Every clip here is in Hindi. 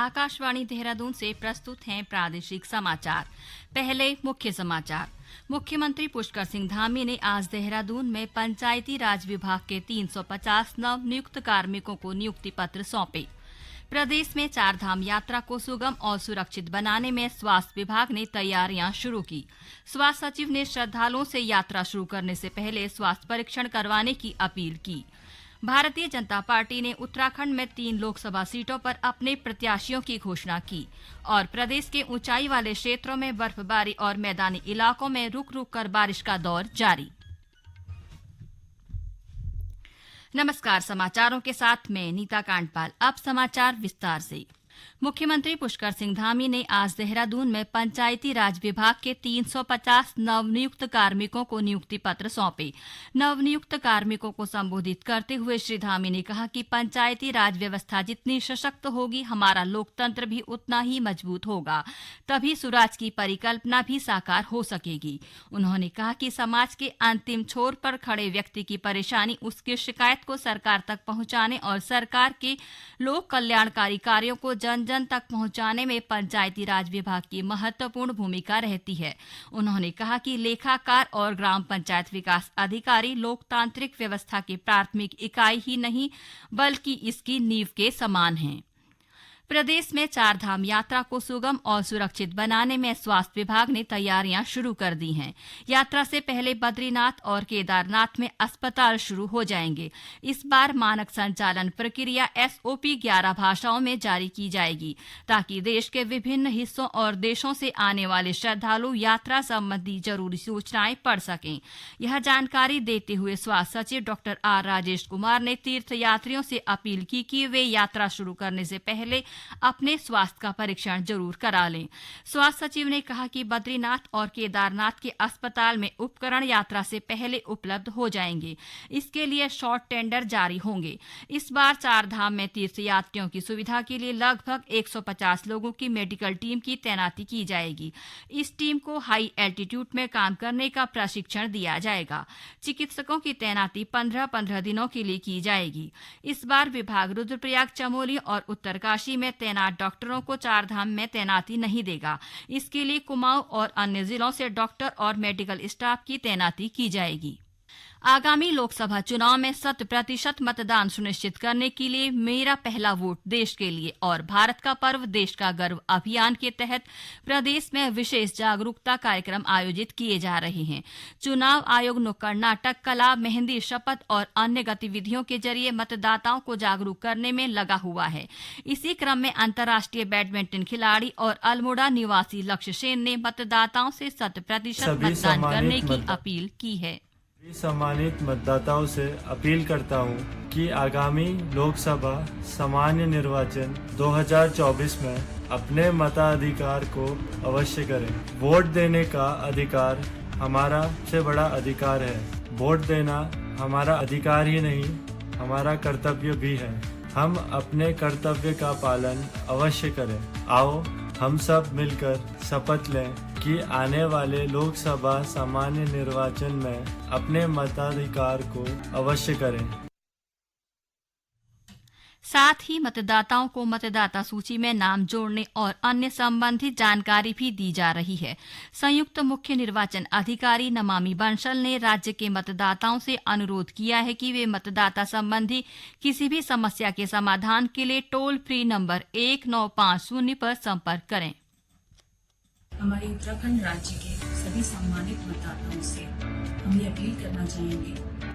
आकाशवाणी देहरादून से प्रस्तुत हैं प्रादेशिक समाचार। पहले मुख्य समाचार। मुख्यमंत्री पुष्कर सिंह धामी ने आज देहरादून में पंचायती राज विभाग के 350 नवनियुक्त कार्मिकों को नियुक्ति पत्र सौंपे। प्रदेश में चारधाम यात्रा को सुगम और सुरक्षित बनाने में स्वास्थ्य विभाग ने तैयारियां शुरू की। स्वास्थ्य सचिव ने श्रद्धालुओं से यात्रा शुरू करने से पहले स्वास्थ्य परीक्षण करवाने की अपील की। भारतीय जनता पार्टी ने उत्तराखंड में 3 लोकसभा सीटों पर अपने प्रत्याशियों की घोषणा की और प्रदेश के ऊंचाई वाले क्षेत्रों में बर्फबारी और मैदानी इलाकों में रुक रुक कर बारिश का दौर जारी। नमस्कार, समाचारों के साथ मैं नीता कांडपाल। अब समाचार विस्तार से। मुख्यमंत्री पुष्कर सिंह धामी ने आज देहरादून में पंचायती राज विभाग के 350 नवनियुक्त कार्मिकों को नियुक्ति पत्र सौंपे। नवनियुक्त कार्मिकों को संबोधित करते हुए श्री धामी ने कहा कि पंचायती राज व्यवस्था जितनी सशक्त होगी, हमारा लोकतंत्र भी उतना ही मजबूत होगा, तभी सुराज की परिकल्पना भी साकार हो सकेगी। उन्होंने कहा कि समाज के अंतिम छोर पर खड़े व्यक्ति की परेशानी, उसकी शिकायत को सरकार तक पहुंचाने और सरकार के लोक कल्याणकारी कार्यों को जन जन तक पहुंचाने में पंचायती राज विभाग की महत्वपूर्ण भूमिका रहती है। उन्होंने कहा कि लेखाकार और ग्राम पंचायत विकास अधिकारी लोकतांत्रिक व्यवस्था की प्राथमिक इकाई ही नहीं, बल्कि इसकी नींव के समान हैं। प्रदेश में चारधाम यात्रा को सुगम और सुरक्षित बनाने में स्वास्थ्य विभाग ने तैयारियां शुरू कर दी हैं। यात्रा से पहले बद्रीनाथ और केदारनाथ में अस्पताल शुरू हो जाएंगे। इस बार मानक संचालन प्रक्रिया SOP 11 भाषाओं में जारी की जाएगी, ताकि देश के विभिन्न हिस्सों और देशों से आने वाले श्रद्धालु यात्रा संबंधी जरूरी सूचनाएं पढ़ सकें। यह जानकारी देते हुए स्वास्थ्य सचिव डॉ. R. राजेश कुमार ने तीर्थयात्रियों से अपील की कि वे यात्रा शुरू करने से पहले अपने स्वास्थ्य का परीक्षण जरूर करा लें। स्वास्थ्य सचिव ने कहा कि बद्रीनाथ और केदारनाथ के अस्पताल में उपकरण यात्रा से पहले उपलब्ध हो जाएंगे। इसके लिए शॉर्ट टेंडर जारी होंगे। इस बार चारधाम में तीर्थयात्रियों की सुविधा के लिए लगभग 150 लोगों की मेडिकल टीम की तैनाती की जाएगी। इस टीम को हाई एल्टीट्यूड में काम करने का प्रशिक्षण दिया जाएगा। चिकित्सकों की तैनाती 15-15 दिनों के लिए की जाएगी। इस बार विभाग रुद्रप्रयाग, चमोली और उत्तरकाशी में तैनात डॉक्टरों को चारधाम में तैनाती नहीं देगा। इसके लिए कुमाऊं और अन्य जिलों से डॉक्टर और मेडिकल स्टाफ की तैनाती की जाएगी। आगामी लोकसभा चुनाव में 100% मतदान सुनिश्चित करने के लिए मेरा पहला वोट देश के लिए और भारत का पर्व देश का गर्व अभियान के तहत प्रदेश में विशेष जागरूकता कार्यक्रम आयोजित किए जा रहे हैं। चुनाव आयोग नुक्कड़ नाटक, कला, मेहंदी, शपथ और अन्य गतिविधियों के जरिए मतदाताओं को जागरूक करने में लगा हुआ है। इसी क्रम में अंतर्राष्ट्रीय बैडमिंटन खिलाड़ी और अल्मोड़ा निवासी लक्ष्य सेन ने मतदाताओं से 100% मतदान करने की अपील की है। सम्मानित मतदाताओं से अपील करता हूं कि आगामी लोकसभा सामान्य निर्वाचन 2024 में अपने मताधिकार को अवश्य करें। वोट देने का अधिकार हमारा सबसे बड़ा अधिकार है। वोट देना हमारा अधिकार ही नहीं, हमारा कर्तव्य भी है। हम अपने कर्तव्य का पालन अवश्य करें। आओ हम सब मिलकर शपथ लें कि आने वाले लोकसभा सामान्य निर्वाचन में अपने मताधिकार को अवश्य करें। साथ ही मतदाताओं को मतदाता सूची में नाम जोड़ने और अन्य संबंधित जानकारी भी दी जा रही है। संयुक्त मुख्य निर्वाचन अधिकारी नमामि बंसल ने राज्य के मतदाताओं से अनुरोध किया है कि वे मतदाता संबंधी किसी भी समस्या के समाधान के लिए टोल फ्री नंबर 1950 पर संपर्क करें। हमारे उत्तराखंड राज्य के सभी सम्मानित मतदाताओं से हम ये अपील करना चाहेंगे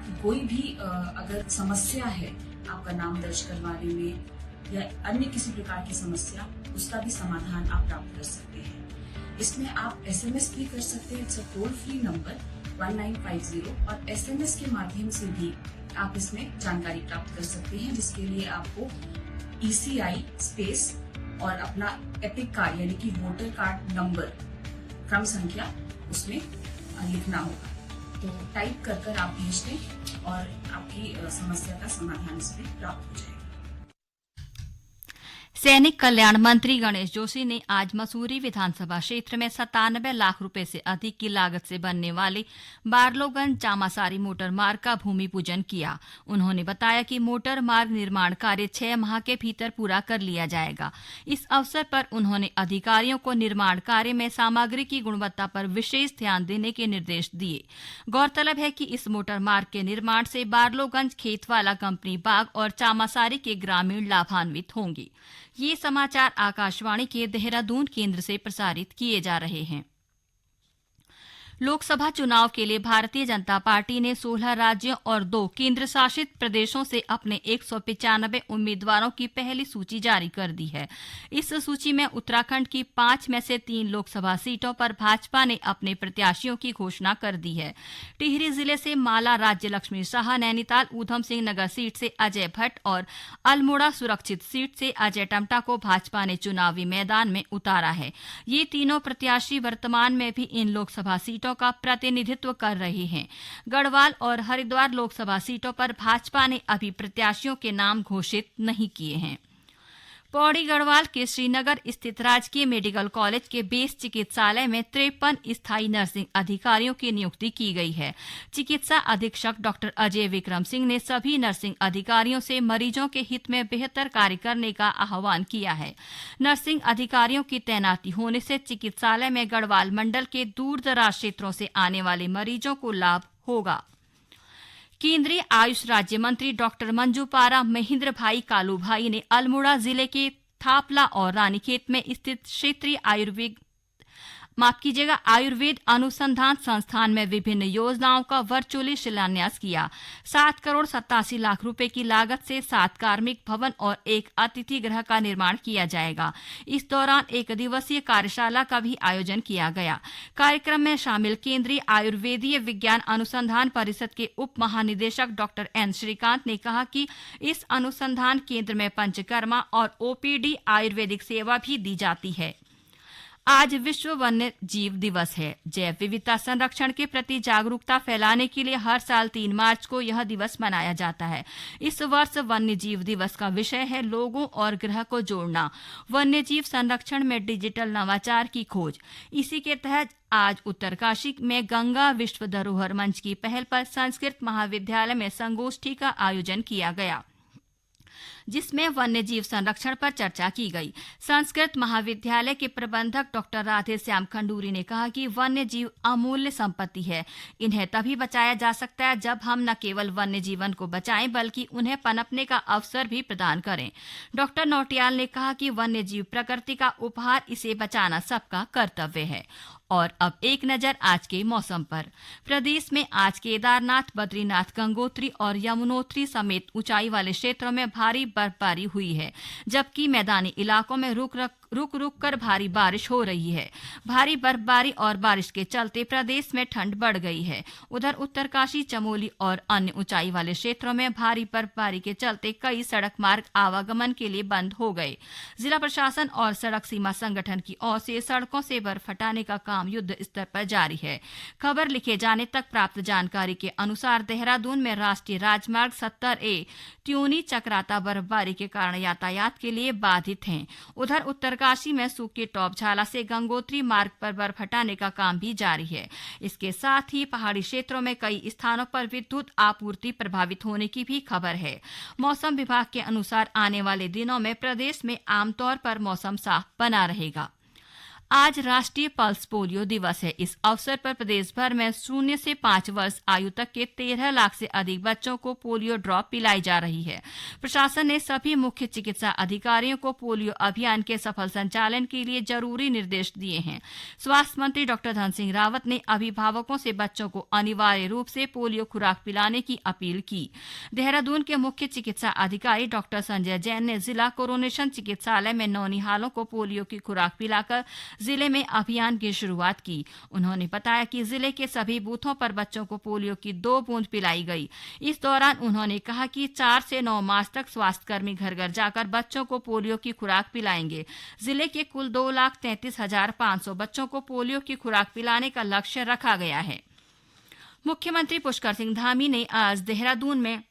कि कोई भी अगर समस्या है आपका नाम दर्ज करवाने में या अन्य किसी प्रकार की समस्या, उसका भी समाधान आप प्राप्त कर सकते हैं। इसमें आप SMS भी कर सकते हैं। It's a toll free number 1950 और SMS के माध्यम से भी आप इसमें जानकारी प्राप्त कर सकते हैं, जिसके लिए आपको ECI स्पेस और अपना एपिक कार्ड यानी कि वोटर कार्ड नंबर क्रम संख्या उसमें लिखना होगा। तो टाइप कर आप भेज दें और आपकी समस्या का समाधान इसमें प्राप्त हो जाएगा। सैनिक कल्याण मंत्री गणेश जोशी ने आज मसूरी विधानसभा क्षेत्र में 97 लाख रुपए से अधिक की लागत से बनने वाले बारलोगंज चामासारी मोटर मार्ग का भूमि पूजन किया। उन्होंने बताया कि मोटर मार्ग निर्माण कार्य 6 माह के भीतर पूरा कर लिया जाएगा। इस अवसर पर उन्होंने अधिकारियों को निर्माण कार्य में सामग्री की गुणवत्ता पर विशेष ध्यान देने के निर्देश दिए। गौरतलब है कि इस मोटर मार्ग के निर्माण से बारलोगंज खेतवाला कंपनी बाग और चामासारी के ग्रामीण लाभान्वित होंगे। ये समाचार आकाशवाणी के देहरादून केंद्र से प्रसारित किए जा रहे हैं। लोकसभा चुनाव के लिए भारतीय जनता पार्टी ने 16 राज्यों और 2 केंद्र शासित प्रदेशों से अपने 195 उम्मीदवारों की पहली सूची जारी कर दी है। इस सूची में उत्तराखंड की 5 में से 3 लोकसभा सीटों पर भाजपा ने अपने प्रत्याशियों की घोषणा कर दी है। टिहरी जिले से माला राज्य लक्ष्मी शाह, नैनीताल ऊधम सिंह नगर सीट से अजय भट्ट और अल्मोड़ा सुरक्षित सीट से अजय टम्टा को भाजपा ने चुनावी मैदान में उतारा है। ये तीनों प्रत्याशी वर्तमान में भी इन लोकसभा सीटों का प्रतिनिधित्व कर रहे हैं। गढ़वाल और हरिद्वार लोकसभा सीटों पर भाजपा ने अभी प्रत्याशियों के नाम घोषित नहीं किए हैं। पौड़ी गढ़वाल के श्रीनगर स्थित राजकीय मेडिकल कॉलेज के बेस चिकित्सालय में 53 स्थायी नर्सिंग अधिकारियों की नियुक्ति की गई है। चिकित्सा अधीक्षक डॉक्टर अजय विक्रम सिंह ने सभी नर्सिंग अधिकारियों से मरीजों के हित में बेहतर कार्य करने का आह्वान किया है। नर्सिंग अधिकारियों की तैनाती होने से चिकित्सालय में गढ़वाल मंडल के दूर दराज क्षेत्रों से आने वाले मरीजों को लाभ होगा। केंद्रीय आयुष राज्य मंत्री डॉक्टर मंजू पारा महेंद्र भाई कालू भाई ने अल्मोड़ा जिले के थापला और रानीखेत में स्थित क्षेत्रीय आयुर्वेद अनुसंधान संस्थान में विभिन्न योजनाओं का वर्चुअली शिलान्यास किया। 7 करोड़ 87 लाख रुपए की लागत से 7 कार्मिक भवन और 1 अतिथि गृह का निर्माण किया जाएगा। इस दौरान 1 दिवसीय कार्यशाला का भी आयोजन किया गया। कार्यक्रम में शामिल केंद्रीय आयुर्वेदीय विज्ञान अनुसंधान परिषद के उप महानिदेशक डॉक्टर एन श्रीकांत ने कहा कि इस अनुसंधान केंद्र में पंचकर्मा और ओपीडी आयुर्वेदिक सेवा भी दी जाती है। आज विश्व वन्य जीव दिवस है। जैव विविधता संरक्षण के प्रति जागरूकता फैलाने के लिए हर साल 3 मार्च को यह दिवस मनाया जाता है। इस वर्ष वन्य जीव दिवस का विषय है लोगों और ग्रह को जोड़ना, वन्य जीव संरक्षण में डिजिटल नवाचार की खोज। इसी के तहत आज उत्तरकाशी में गंगा विश्व धरोहर मंच की पहल पर संस्कृत महाविद्यालय में संगोष्ठी का आयोजन किया गया, जिसमें वन्य जीव संरक्षण पर चर्चा की गई। संस्कृत महाविद्यालय के प्रबंधक डॉक्टर राधे श्याम खंडूरी ने कहा कि वन्य जीव अमूल्य संपत्ति है। इन्हें तभी बचाया जा सकता है जब हम न केवल वन्य जीवन को बचाएं बल्कि उन्हें पनपने का अवसर भी प्रदान करें। डॉक्टर नौटियाल ने कहा कि वन्य जीव प्रकृति का उपहार, इसे बचाना सबका कर्तव्य है। और अब एक नजर आज के मौसम पर। प्रदेश में आज केदारनाथ, बद्रीनाथ, गंगोत्री और यमुनोत्री समेत ऊंचाई वाले क्षेत्रों में भारी बर्फबारी हुई है, जबकि मैदानी इलाकों में रुक रुक कर भारी बारिश हो रही है। भारी बर्फबारी और बारिश के चलते प्रदेश में ठंड बढ़ गई है। उधर उत्तरकाशी, चमोली और अन्य ऊंचाई वाले क्षेत्रों में भारी बर्फबारी के चलते कई सड़क मार्ग आवागमन के लिए बंद हो गए। जिला प्रशासन और सड़क सीमा संगठन की ओर से सड़कों से बर्फ हटाने का काम युद्ध स्तर पर जारी है। खबर लिखे जाने तक प्राप्त जानकारी के अनुसार देहरादून में राष्ट्रीय राजमार्ग 70A त्यूनी चक्राता बर्फबारी के कारण यातायात के लिए बाधित हैं। उधर उत्तरकाशी में सूखे टॉपझाला से गंगोत्री मार्ग पर बर्फ हटाने का काम भी जारी है। इसके साथ ही पहाड़ी क्षेत्रों में कई स्थानों पर विद्युत आपूर्ति प्रभावित होने की भी खबर है। मौसम विभाग के अनुसार आने वाले दिनों में प्रदेश में आमतौर पर मौसम साफ बना रहेगा। आज राष्ट्रीय पल्स पोलियो दिवस है। इस अवसर पर प्रदेश भर में 0 से 5 वर्ष आयु तक के 13 लाख से अधिक बच्चों को पोलियो ड्रॉप पिलाई जा रही है। प्रशासन ने सभी मुख्य चिकित्सा अधिकारियों को पोलियो अभियान के सफल संचालन के लिए जरूरी निर्देश दिए हैं। स्वास्थ्य मंत्री डॉक्टर धन सिंह रावत ने अभिभावकों से बच्चों को अनिवार्य रूप से पोलियो खुराक पिलाने की अपील की। देहरादून के मुख्य चिकित्सा अधिकारी डॉक्टर संजय जैन ने जिला कोरोनेशन चिकित्सालय में नौनिहालों को पोलियो की खुराक पिलाकर जिले में अभियान की शुरुआत की। उन्होंने बताया कि जिले के सभी बूथों पर बच्चों को पोलियो की 2 बूंद पिलाई गई। इस दौरान उन्होंने कहा कि 4 से 9 मार्च तक स्वास्थ्यकर्मी घर घर जाकर बच्चों को पोलियो की खुराक पिलाएंगे। जिले के कुल 2,33,500 बच्चों को पोलियो की खुराक पिलाने का लक्ष्य रखा गया है। मुख्यमंत्री पुष्कर सिंह धामी ने आज देहरादून में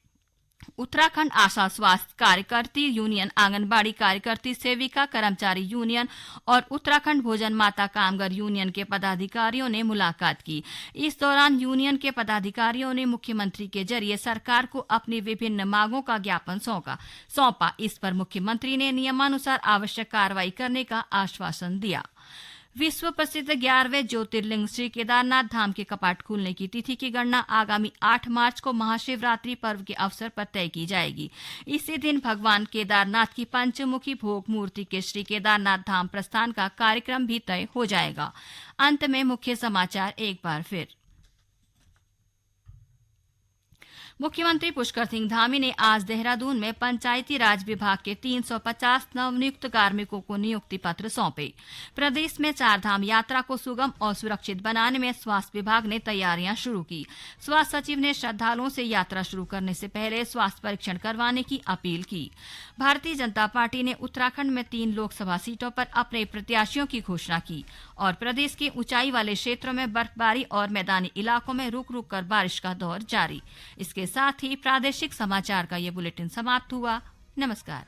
उत्तराखंड आशा स्वास्थ्य कार्यकर्ती यूनियन, आंगनबाड़ी कार्यकर्ती, सेविका कर्मचारी यूनियन और उत्तराखंड भोजन माता कामगार यूनियन के पदाधिकारियों ने मुलाकात की। इस दौरान यूनियन के पदाधिकारियों ने मुख्यमंत्री के जरिए सरकार को अपनी विभिन्न मांगों का ज्ञापन सौंपा। इस पर मुख्यमंत्री ने नियमानुसार आवश्यक कार्रवाई करने का आश्वासन दिया। विश्व प्रसिद्ध 11वें ज्योतिर्लिंग श्री केदारनाथ धाम के कपाट खुलने की तिथि की गणना आगामी 8 मार्च को महाशिवरात्रि पर्व के अवसर पर तय की जाएगी। इसी दिन भगवान केदारनाथ की पंचमुखी भोग मूर्ति के श्री केदारनाथ धाम प्रस्थान का कार्यक्रम भी तय हो जाएगा। अंत में मुख्य समाचार एक बार फिर। मुख्यमंत्री पुष्कर सिंह धामी ने आज देहरादून में पंचायती राज विभाग के 350 नवनियुक्त कार्मिकों को नियुक्ति पत्र सौंपे। प्रदेश में चारधाम यात्रा को सुगम और सुरक्षित बनाने में स्वास्थ्य विभाग ने तैयारियां शुरू की। स्वास्थ्य सचिव ने श्रद्धालुओं से यात्रा शुरू करने से पहले स्वास्थ्य परीक्षण करवाने की अपील की। भारतीय जनता पार्टी ने उत्तराखंड में 3 लोकसभा सीटों पर अपने प्रत्याशियों की घोषणा की और प्रदेश के ऊंचाई वाले क्षेत्रों में बर्फबारी और मैदानी इलाकों में रुक रुक कर बारिश का दौर जारी। इसके साथ ही प्रादेशिक समाचार का ये बुलेटिन समाप्त हुआ। नमस्कार।